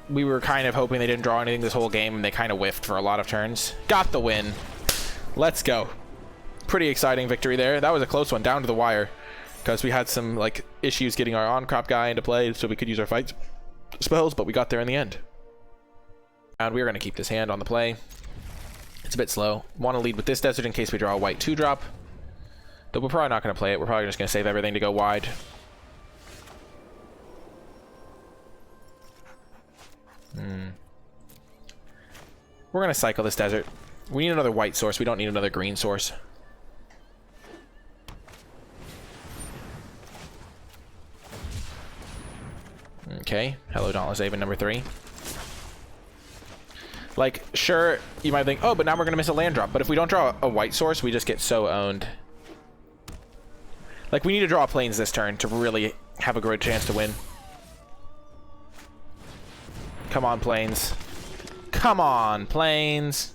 we were kind of hoping they didn't draw anything this whole game, and they kind of whiffed for a lot of turns. Got the win. Let's go. Pretty exciting victory there. That was a close one, down to the wire. Because we had some like issues getting our on-crop guy into play so we could use our fight spells, but we got there in the end. And we're going to keep this hand on the play. It's a bit slow. Want to lead with this Desert in case we draw a white 2-drop. Though we're probably not going to play it. We're probably just going to save everything to go wide. We're going to cycle this Desert. We need another white source. We don't need another green source. Okay, hello Dauntless Aven number 3. Like, sure, you might think, oh, but now we're going to miss a land drop. But if we don't draw a white source, we just get so owned. Like, we need to draw planes this turn to really have a great chance to win. Come on, planes. Come on, planes.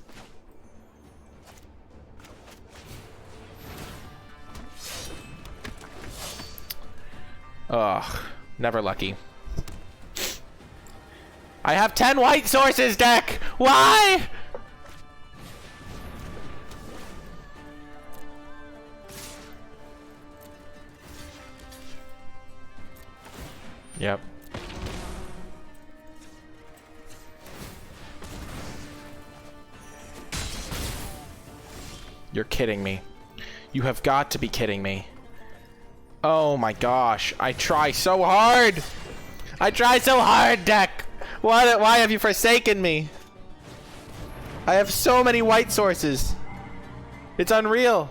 Ugh, never lucky. I have 10 white sources, deck! Why? Yep. You're kidding me. You have got to be kidding me. Oh my gosh. I try so hard! I try so hard, deck! Why have you forsaken me? I have so many white sources. It's unreal.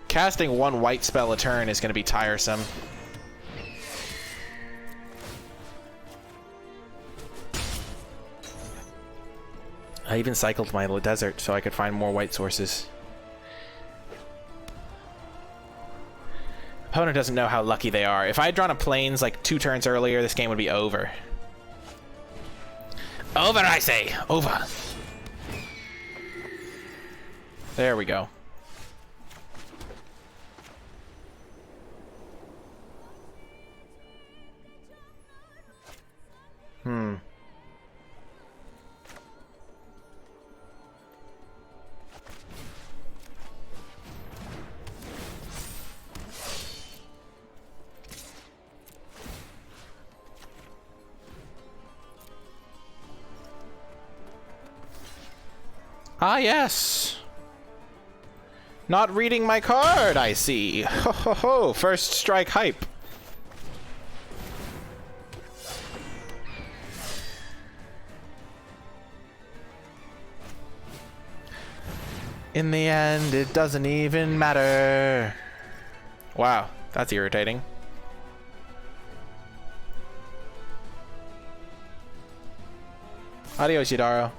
Casting one white spell a turn is going to be tiresome. I even cycled my desert so I could find more white sources. Opponent doesn't know how lucky they are. If I had drawn a plains like 2 turns earlier, this game would be over. Over, I say! Over! There we go. Ah, yes. Not reading my card, I see. Ho ho ho, first strike hype. In the end, it doesn't even matter. Wow, that's irritating. Adios, Yadaro.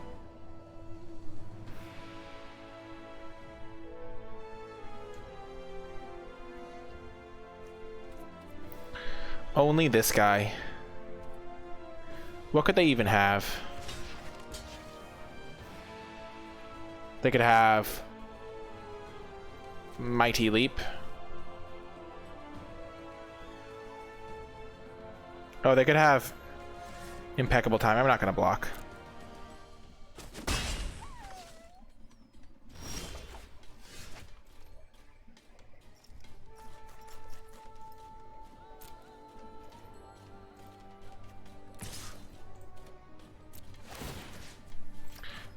Only this guy. What could they even have? They could have Mighty Leap. Oh, they could have Impeccable Time. I'm not going to block.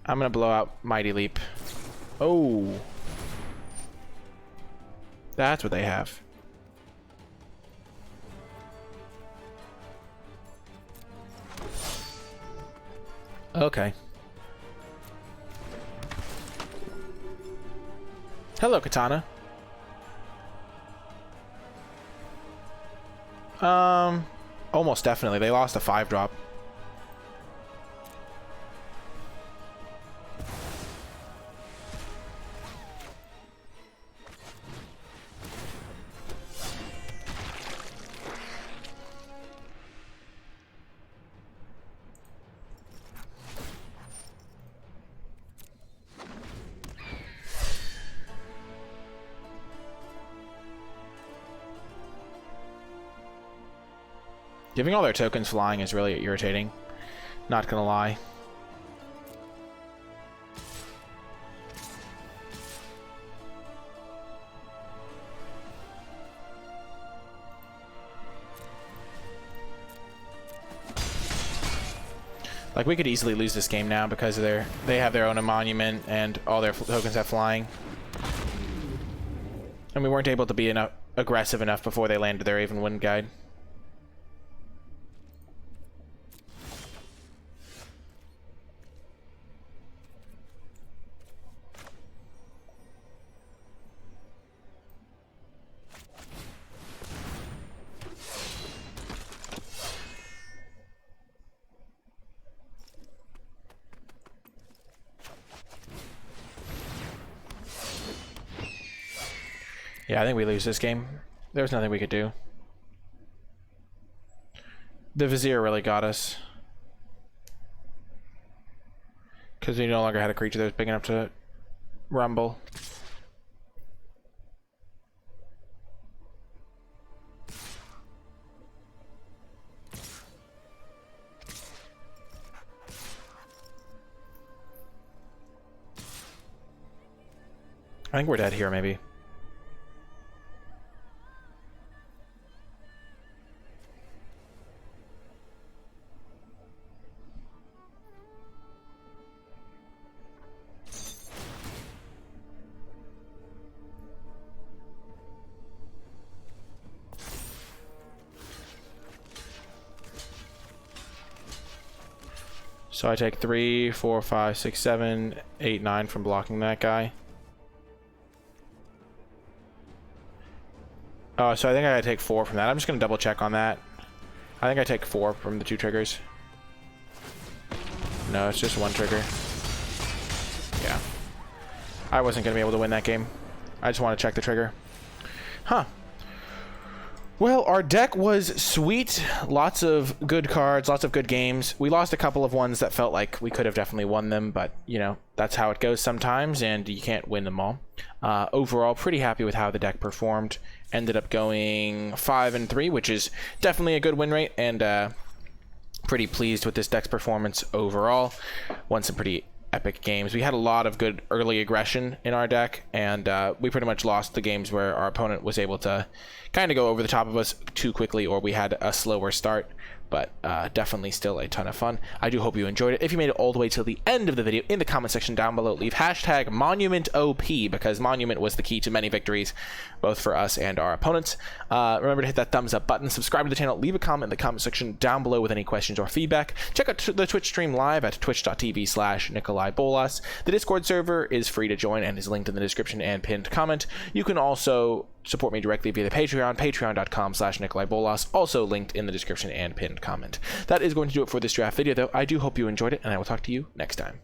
I'm gonna blow out Mighty Leap. Oh. That's what they have. Okay. Hello, Katana. Almost definitely. They lost a 5-drop. Giving all their tokens flying is really irritating. Not gonna lie. Like, we could easily lose this game now because of they have their own monument and all their tokens have flying. And we weren't able to be aggressive enough before they landed their even wind guide. Yeah, I think we lose this game. There was nothing we could do. The Vizier really got us. Because we no longer had a creature that was big enough to rumble. I think we're dead here, maybe. So I take 3, 4, 5, 6, 7, 8, 9 from blocking that guy. Oh, so I think I gotta take 4 from that. I'm just gonna double check on that. I think I take 4 from the 2 triggers. No, it's just 1 trigger. Yeah. I wasn't gonna be able to win that game. I just want to check the trigger. Huh. Well, our deck was sweet. Lots of good cards, lots of good games. We lost a couple of ones that felt like we could have definitely won them, but, you know, that's how it goes sometimes, and you can't win them all. Overall, pretty happy with how the deck performed. Ended up going 5-3, which is definitely a good win rate, and pretty pleased with this deck's performance overall. Won some pretty epic games. We had a lot of good early aggression in our deck, and we pretty much lost the games where our opponent was able to kind of go over the top of us too quickly, or we had a slower start. But definitely still a ton of fun. I do hope you enjoyed it. If you made it all the way till the end of the video, in the comment section down below, leave hashtag MonumentOP, because Monument was the key to many victories, both for us and our opponents. Remember to hit that thumbs up button, subscribe to the channel, leave a comment in the comment section down below with any questions or feedback. Check out the Twitch stream live at twitch.tv/NicolaiBolas. The Discord server is free to join and is linked in the description and pinned comment. You can also support me directly via the Patreon, patreon.com/NicolaiBolas, also linked in the description and pinned comment. That is going to do it for this draft video, though. I do hope you enjoyed it, and I will talk to you next time.